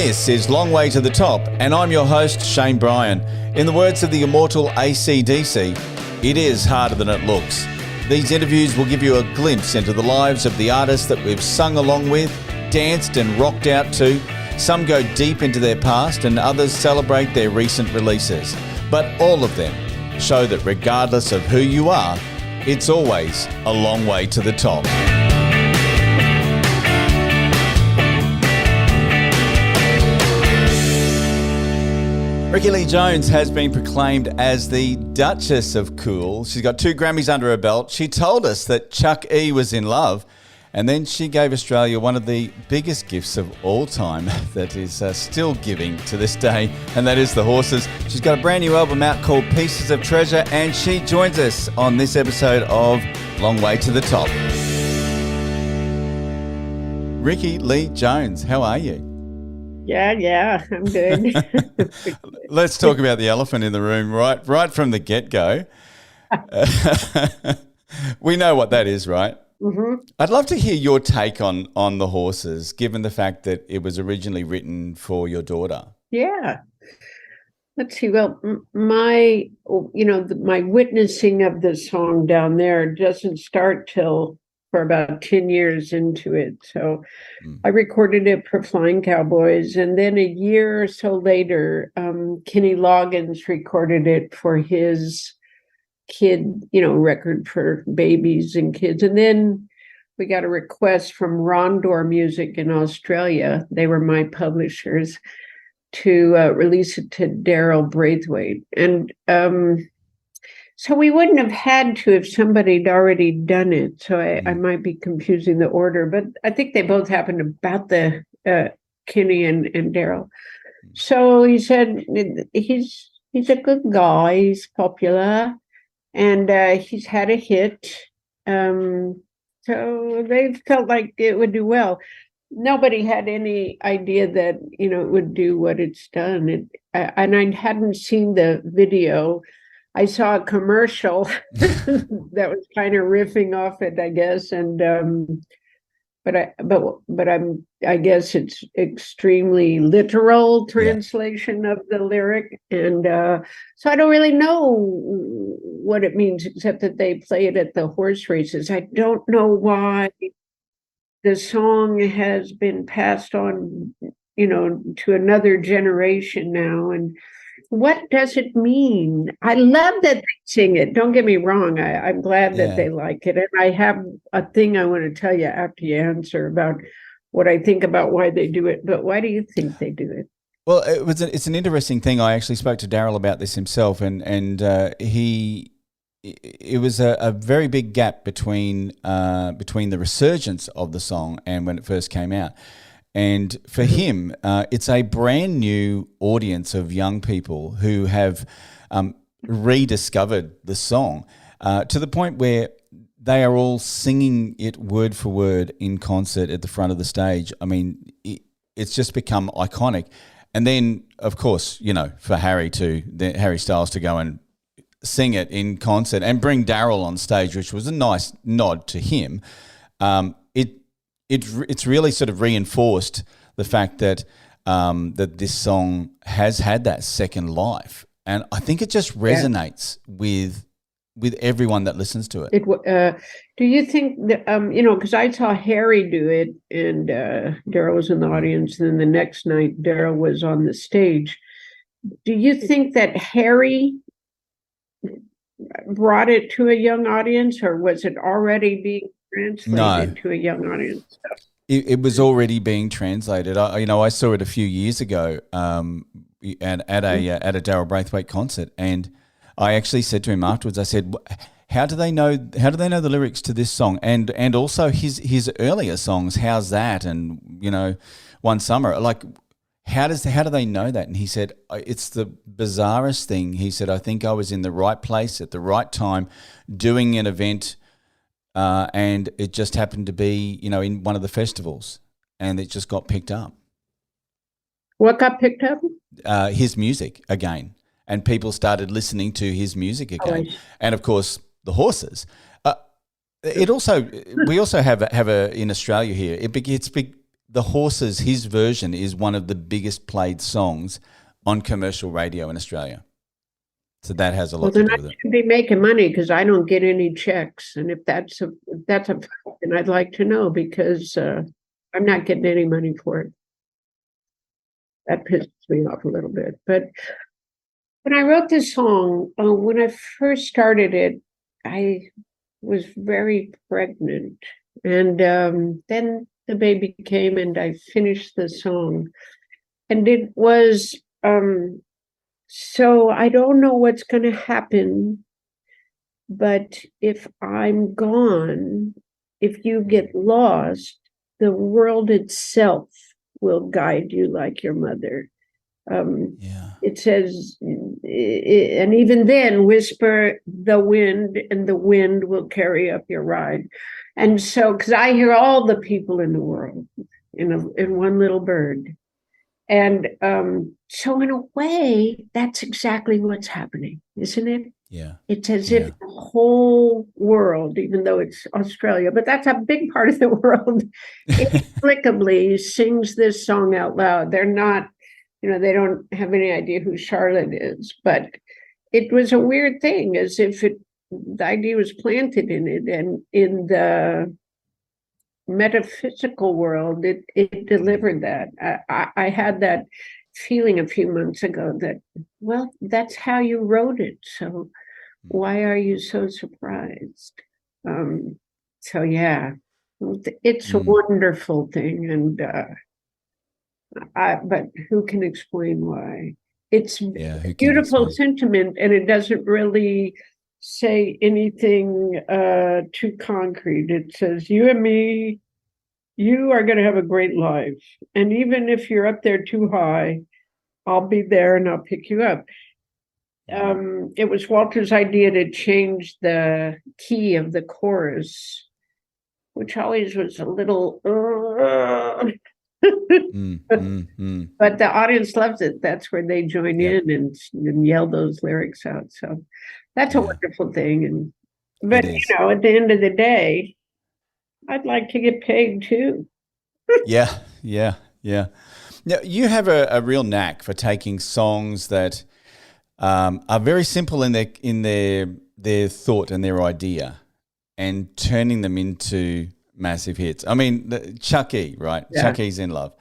This is Long Way to the Top, and I'm your host, Shane Bryan. In the words of the immortal AC/DC, it is harder than it looks. These interviews will give you a glimpse into the lives of the artists that we've sung along with, danced and rocked out to. Some go deep into their past and others celebrate their recent releases. But all of them show that regardless of who you are, it's always a long way to the top. Rickie Lee Jones has been proclaimed as the Duchess of Cool. She's got 2 Grammys under her belt. She told us that Chuck E was in love, and then she gave Australia one of the biggest gifts of all time that is still giving to this day, and that is the horses. She's got a brand new album out called Pieces of Treasure, and she joins us on this episode of Long Way to the Top. Rickie Lee Jones, how are you? Yeah, I'm good. Let's talk about the elephant in the room right from the get-go. We know what that is, right? Mm-hmm. I'd love to hear your take on the horses, given the fact that it was originally written for your daughter. Yeah. Let's see. Well, my witnessing of the song down there doesn't start till for about 10 years into it. So I recorded it for Flying Cowboys. And then a year or so later, Kenny Loggins recorded it for his kid, record for babies and kids. And then we got a request from Rondor Music in Australia. They were my publishers to release it to Daryl Braithwaite. And so we wouldn't have had to if somebody had already done it. So I might be confusing the order, but I think they both happened about the Kenny and Daryl. So he said he's a good guy. He's popular, and he's had a hit. So they felt like it would do well. Nobody had any idea that it would do what it's done. And I hadn't seen the video. I saw a commercial that was kind of riffing off it, I guess, and I guess it's extremely literal translation of the lyric, and so I don't really know what it means except that they play it at the horse races. I don't know why the song has been passed on, to another generation now, and what does it mean? I love that they sing it. Don't get me wrong. I'm glad that they like it. And I have a thing I want to tell you after you answer about what I think about why they do it. But why do you think they do it? Well, it's an interesting thing. I actually spoke to Daryl about this himself, and it was a very big gap between the resurgence of the song and when it first came out. And for him, it's a brand new audience of young people who have rediscovered the song to the point where they are all singing it word for word in concert at the front of the stage. I mean, it's just become iconic. And then, of course, for Harry Styles to go and sing it in concert and bring Daryl on stage, which was a nice nod to him. It's really sort of reinforced the fact that that this song has had that second life, and I think it just resonates with everyone that listens to it. Do you think that because I saw Harry do it, and Daryl was in the audience, and then the next night Daryl was on the stage. Do you think that Harry brought it to a young audience, or was it already being translated to a young audience? It was already being translated. I saw it a few years ago, and at a Daryl Braithwaite concert, and I actually said to him afterwards, I said, "How do they know the lyrics to this song, and also his earlier songs? How's that? And One Summer, like." How do they know that? And he said, it's the bizarrest thing. He said, I think I was in the right place at the right time doing an event, and it just happened to be, in one of the festivals, and it just got picked up. What got picked up? His music again. And people started listening to his music again. And, of course, the horses. We also have in Australia here, The Horses, his version is one of the biggest played songs on commercial radio in Australia. So that has a lot to do with it. I should be making money because I don't get any checks. And if that's a fact, then I'd like to know, because I'm not getting any money for it. That pisses me off a little bit. But when I wrote this song, when I first started it, I was very pregnant. And then the baby came and I finished the song. And it was... so I don't know what's going to happen, but if I'm gone, if you get lost, the world itself will guide you like your mother. It says, and even then, whisper the wind, and the wind will carry up your ride. And so, because I hear all the people in the world in one little bird. And so in a way, that's exactly what's happening, isn't it? Yeah. It's as if the whole world, even though it's Australia, but that's a big part of the world, inexplicably sings this song out loud. They're not, they don't have any idea who Charlotte is, but it was a weird thing, as if the idea was planted in it, and in the metaphysical world, it delivered that. I had that feeling a few months ago that, well, that's how you wrote it, so why are you so surprised? So yeah, it's a wonderful thing, and but who can explain why? It's a beautiful sentiment, and it doesn't really say anything too concrete. It says, you and me, you are going to have a great life. And even if you're up there too high, I'll be there and I'll pick you up. It was Walter's idea to change the key of the chorus, which always was a little... But the audience loves it. That's where they join in and yell those lyrics out. So that's a wonderful thing. But at the end of the day, I'd like to get paid too. Yeah. Now, you have a real knack for taking songs that are very simple in their thought and their idea, and turning them into massive hits. I mean, Chuck E, right? Yeah. Chuck E's in love.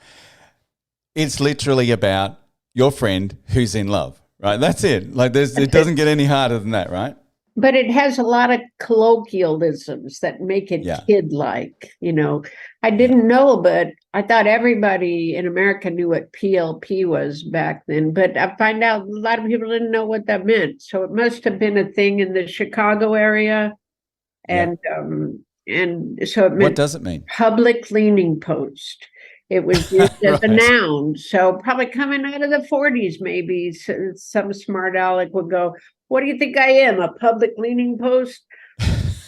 It's literally about your friend who's in love, right? That's it. Like, it doesn't get any harder than that, right? But it has a lot of colloquialisms that make it kid-like, I didn't know, but I thought everybody in America knew what PLP was back then. But I find out a lot of people didn't know what that meant. So it must have been a thing in the Chicago area. And so it meant... What does it mean? Public leaning post. It was used as a noun. So probably coming out of the 40s, maybe some smart aleck would go, what do you think I am, a public leaning post?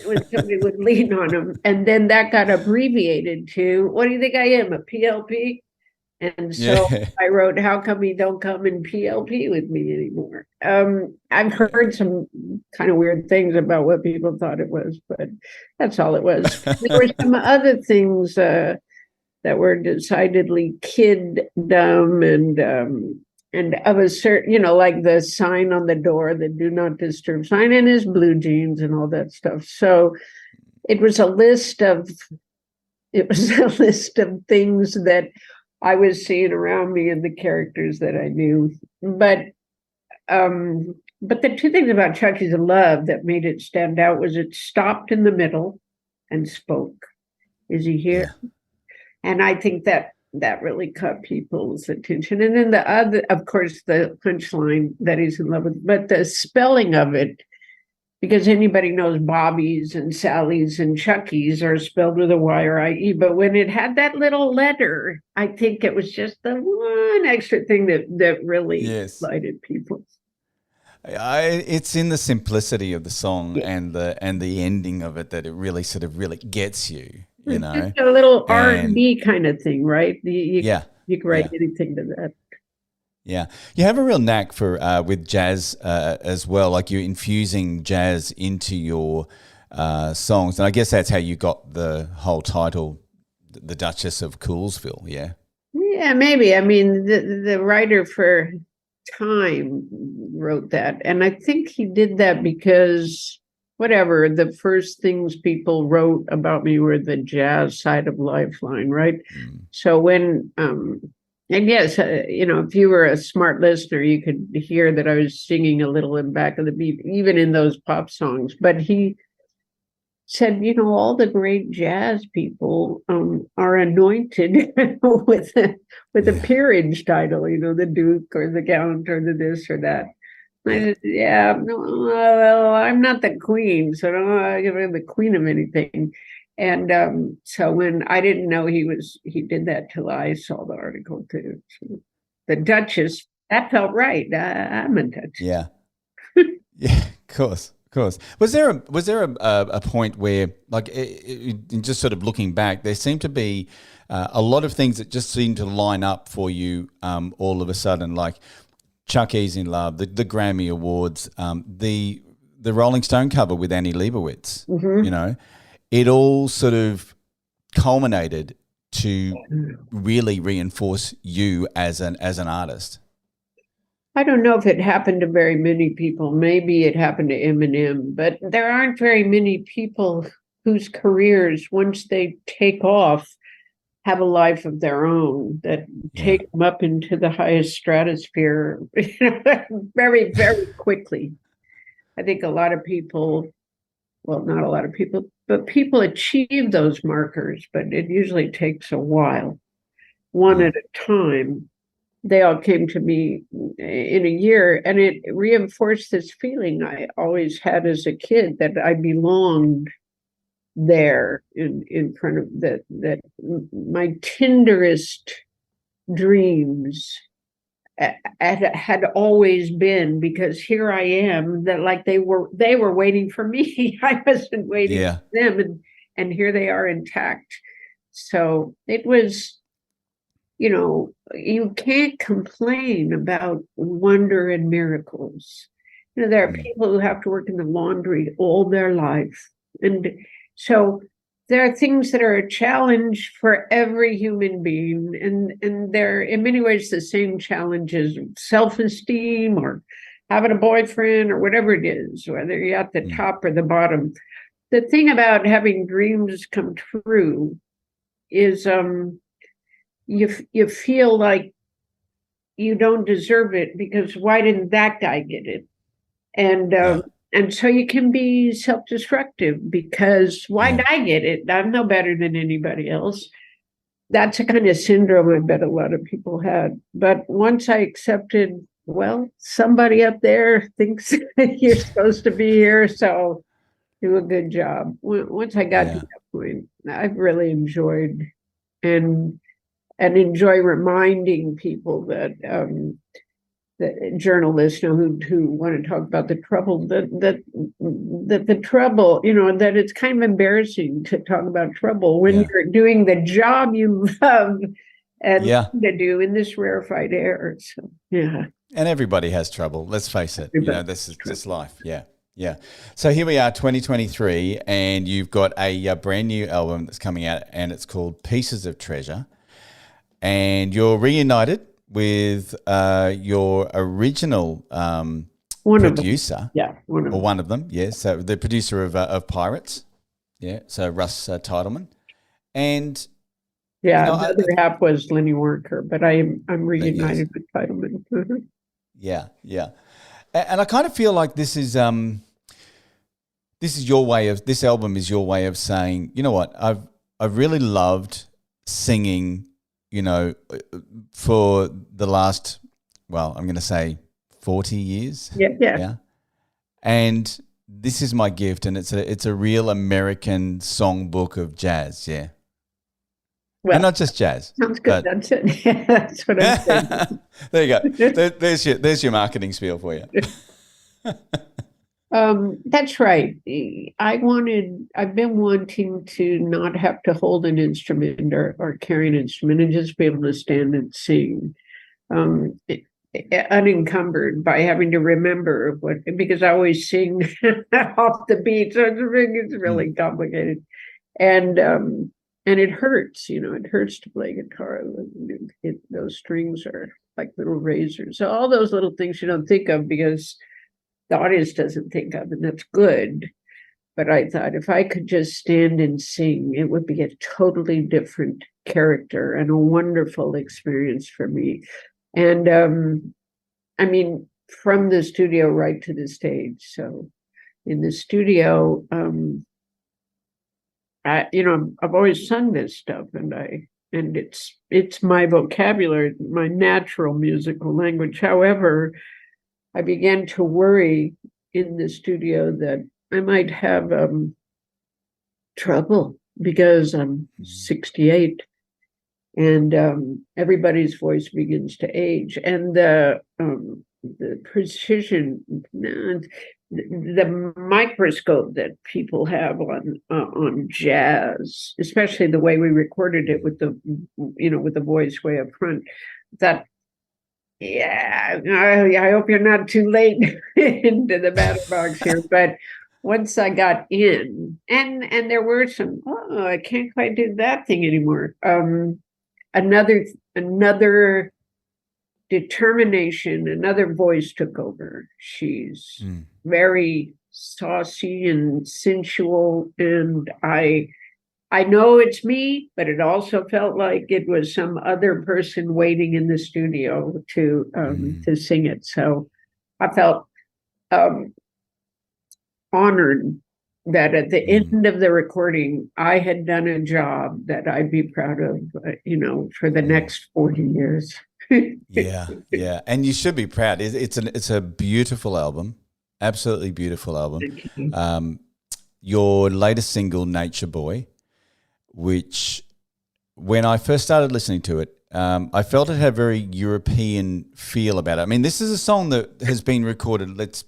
When somebody would lean on them. And then that got abbreviated to, what do you think I am, a PLP? And so I wrote, how come you don't come in PLP with me anymore? I've heard some kind of weird things about what people thought it was, but that's all it was. There were some other things that were decidedly kid-dumb and of a certain, like the sign on the door, the do not disturb sign, and his blue jeans and all that stuff. So it was a list of things that I was seeing around me and the characters that I knew. But the two things about Chuck E's in Love that made it stand out was it stopped in the middle and spoke. Is he here? Yeah. And I think that really caught people's attention. And then the other, of course, the punchline that he's in love with, but the spelling of it, because anybody knows Bobby's and Sally's and Chucky's are spelled with a Y or IE. But when it had that little letter, I think it was just the one extra thing that really excited people. It's in the simplicity of the song and the ending of it that it really sort of really gets you. It's just a little R&B kind of thing, right? You can write anything to that. Yeah, you have a real knack for with jazz as well. Like, you're infusing jazz into your songs, and I guess that's how you got the whole title, the Duchess of Coolsville. Yeah. Yeah, maybe. I mean, the writer for Time wrote that, and I think he did that because whatever, the first things people wrote about me were the jazz side of Lifeline, right? So when and yes, if you were a smart listener, you could hear that I was singing a little in back of the beat, even in those pop songs. But he said, all the great jazz people are anointed with a peerage title, the Duke or the Count or the this or that. I said, yeah, no, well, I'm not the queen, so I'm the queen of anything. And so when I didn't know he did that till I saw the article too. So the Duchess, that felt right. I'm a Duchess. Yeah. Yeah, of course. Of course. Was there a point where, like, just sort of looking back, there seemed to be a lot of things that just seemed to line up for you all of a sudden, like Chuck E's in Love, the Grammy Awards, the Rolling Stone cover with Annie Leibovitz. Mm-hmm. It all sort of culminated to really reinforce you as an artist. I don't know if it happened to very many people. Maybe it happened to Eminem, but there aren't very many people whose careers, once they take off, have a life of their own that take them up into the highest stratosphere very, very quickly. I think a lot of people, well, not a lot of people, but people achieve those markers, but it usually takes a while, one at a time. They all came to me in a year, and it reinforced this feeling I always had as a kid that I belonged there in front of that my tenderest dreams had always been, because here I am, that like they were waiting for me. I wasn't waiting for them, and here they are intact. So it was, you can't complain about wonder and miracles. There are people who have to work in the laundry all their life. And so there are things that are a challenge for every human being. And they're in many ways the same challenges, self-esteem or having a boyfriend or whatever it is, whether you're at the top or the bottom. The thing about having dreams come true is you feel like you don't deserve it, because why didn't that guy get it? And so you can be self-destructive, because why did I get it? I'm no better than anybody else. That's a kind of syndrome I bet a lot of people had. But once I accepted, well, somebody up there thinks you're supposed to be here, so do a good job. Once I got to that point, I've really enjoyed and enjoy reminding people that the journalists, who want to talk about the trouble, that the trouble, that it's kind of embarrassing to talk about trouble when you're doing the job you love and to do in this rarefied air. So and everybody has trouble. Let's face it. This is just life. Yeah. So here we are, 2023, and you've got a brand new album that's coming out, and it's called Pieces of Treasure. And you're reunited with your original producer. One of them, yes. So the producer of Pirates. Yeah, so Russ Titleman. And the other half was Lenny Waronker, but I'm reunited with Titleman. Yeah. And I kind of feel like this is your way of, this album is your way of saying, you know what, I've really loved singing, for the last, well, I'm going to say 40 years. Yeah. And this is my gift, and it's a real American songbook of jazz, Well, and not just jazz. Sounds good. That's it. That's what I'm saying. There you go. There's your marketing spiel for you. That's right. I've been wanting to not have to hold an instrument or carry an instrument and just be able to stand and sing, unencumbered by having to remember because I always sing off the beat. So it's really complicated. And and it hurts, it hurts to play guitar. Those strings are like little razors. So all those little things you don't think of because the audience doesn't think of, and that's good. But I thought if I could just stand and sing, it would be a totally different character and a wonderful experience for me. And I mean, from the studio right to the stage. So in the studio, I've always sung this stuff, and it's my vocabulary, my natural musical language. However, I began to worry in the studio that I might have trouble because I'm 68 and everybody's voice begins to age, and the precision, the microscope that people have on jazz, especially the way we recorded it with the voice way up front, that I hope you're not too late into the battle box here, but once I got in, and there were some, I can't quite do that thing anymore. Another determination, another voice took over. She's very saucy and sensual, and I know it's me, but it also felt like it was some other person waiting in the studio to sing it. So I felt honored that at the end of the recording, I had done a job that I'd be proud of, for the next 40 years. Yeah. And you should be proud. It's a beautiful album, absolutely beautiful album. Your latest single, Nature Boy, which when I first started listening to it, I felt it had a very European feel about it. I mean, this is a song that has been recorded, let's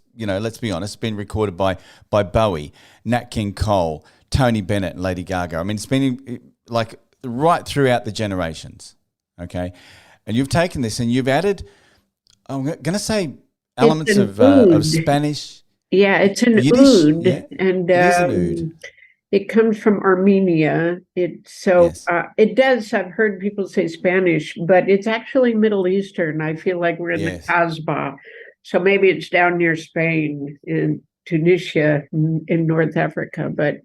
be honest, been recorded by Bowie, Nat King Cole, Tony Bennett, and Lady Gaga. I mean, it's been like right throughout the generations, okay? And you've taken this and you've added, I'm going to say, elements of Spanish. Yeah, it's an Yiddish. oud, Yeah, and it is an oud. It comes from Armenia. Yes. It does. I've heard people say Spanish, but it's actually Middle Eastern. I feel like we're in the Kasbah, so maybe it's down near Spain, in Tunisia, in North Africa. But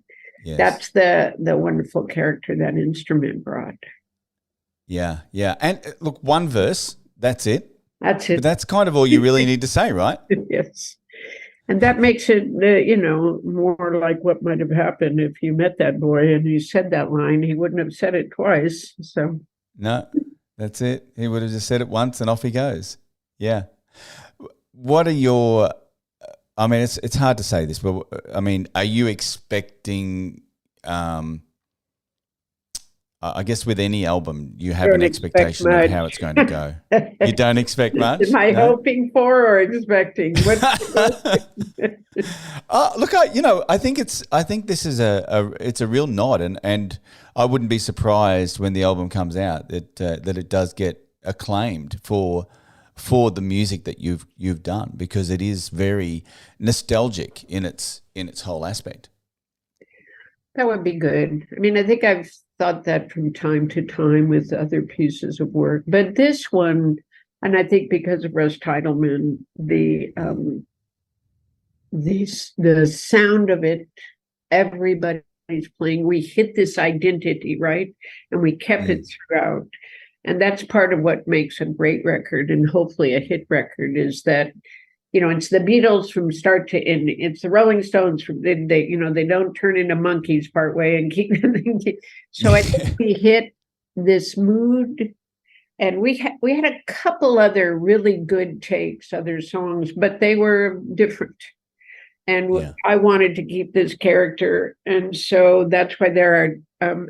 that's the wonderful character that instrument brought. Yeah. And look, one verse. That's it. That's it. But that's kind of all you really need to say, right? Yes. And that makes it, more like what might have happened if you met that boy and he said that line. He wouldn't have said it twice. So no, that's it. He would have just said it once and off he goes. Yeah. What are your? I mean, it's hard to say this, but I mean, are you expecting? I guess with any album, you have an expectation of how it's going to go. You don't expect much? Am I hoping for or expecting? Look, I think this is it's a real nod, and I wouldn't be surprised when the album comes out that it does get acclaimed for the music that you've done, because it is very nostalgic in its whole aspect. That would be good. I mean, I think I've thought that from time to time with other pieces of work, but this one, and I think because of Russ Titleman, the sound of it, everybody's playing. We hit this identity, right, and we kept it throughout, and that's part of what makes a great record and hopefully a hit record, is that it's the Beatles from start to end. It's the Rolling Stones from they don't turn into monkeys part way and keep. So I think we hit this mood, and we had a couple other really good takes, other songs, but they were different. And I wanted to keep this character, and so that's why there are.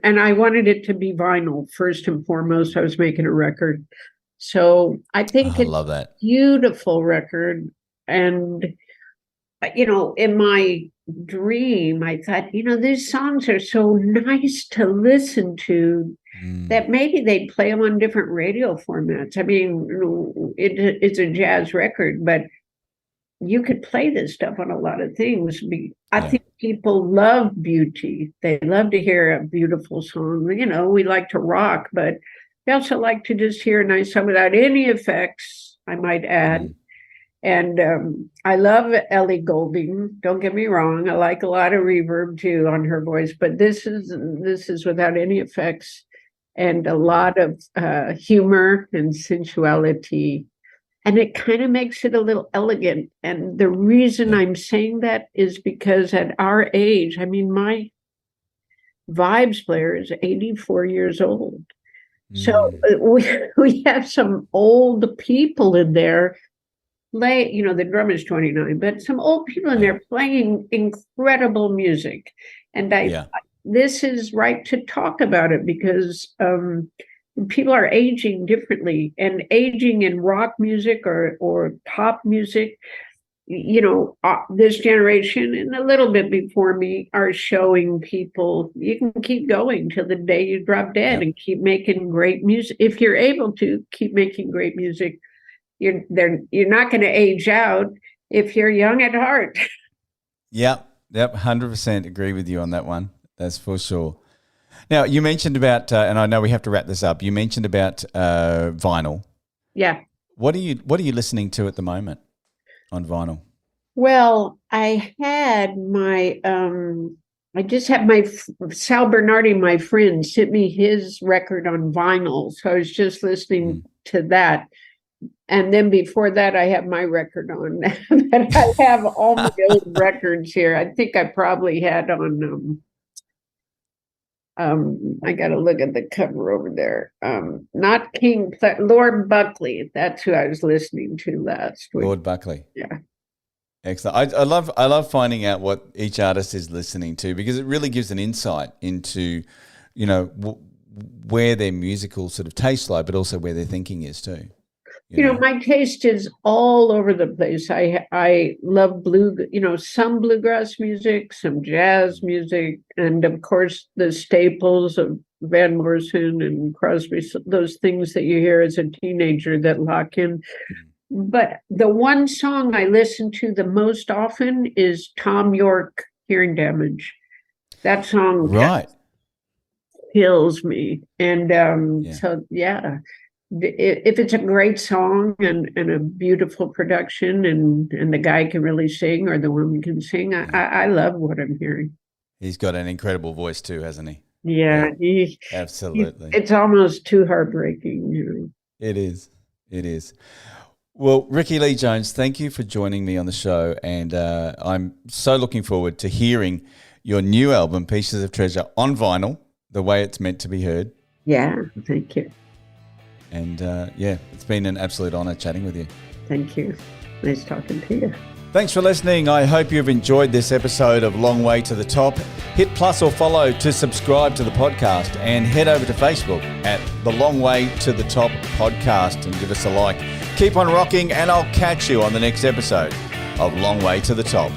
And I wanted it to be vinyl first and foremost. I was making a record, so I think it's love that. Beautiful record. And, in my dream, I thought, these songs are so nice to listen to that maybe they'd play them on different radio formats. I mean, it's a jazz record, but you could play this stuff on a lot of things. I think people love beauty. They love to hear a beautiful song. You know, we like to rock, but we also like to just hear a nice song without any effects, I might add. And I love Ellie Goulding. Don't get me wrong. I like a lot of reverb too on her voice, but this is without any effects and a lot of humor and sensuality. And it kind of makes it a little elegant. And the reason I'm saying that is because at our age, I mean, my vibes player is 84 years old. So we have some old people in there play, you know, the drummer is 29, but some old people in there playing incredible music. And this is right to talk about it because people are aging differently, and aging in rock music or pop music, you know, this generation and a little bit before me are showing people you can keep going till the day you drop dead and keep making great music. If you're able to keep making great music, you're not going to age out if you're young at heart. Yep, 100% agree with you on that one. That's for sure. Now, you mentioned about, and I know we have to wrap this up. You mentioned about vinyl. Yeah. What are you listening to at the moment on vinyl? Well, I had my I just had my Sal Bernardi, my friend, sent me his record on vinyl, so I was just listening to that. And then before that, I have my record on. But I have all my old records here. I think I probably had on. I got to look at the cover over there. Not King, Lord Buckley. That's who I was listening to last week. Lord Buckley. Yeah. Excellent. I love finding out what each artist is listening to, because it really gives an insight into, you know, where their musical sort of taste lie, but also where their thinking is too. You know, my taste is all over the place. I love some bluegrass music, some jazz music, and of course the staples of Van Morrison and Crosby, those things that you hear as a teenager that lock in. But the one song I listen to the most often is Tom York, Hearing Damage. That song kills me. And so, yeah. If it's a great song and a beautiful production and the guy can really sing or the woman can sing, I love what I'm hearing. He's got an incredible voice too, hasn't he? Yeah. Absolutely. It's almost too heartbreaking. You know? It is. It is. Well, Rickie Lee Jones, thank you for joining me on the show. And I'm so looking forward to hearing your new album, Pieces of Treasure, on vinyl, the way it's meant to be heard. Yeah, thank you. And it's been an absolute honor chatting with you. Thank you. Nice talking to you. Thanks for listening. I hope you've enjoyed this episode of Long Way to the Top. Hit plus or follow to subscribe to the podcast, and head over to Facebook at the Long Way to the Top podcast and give us a like. Keep on rocking, and I'll catch you on the next episode of Long Way to the Top.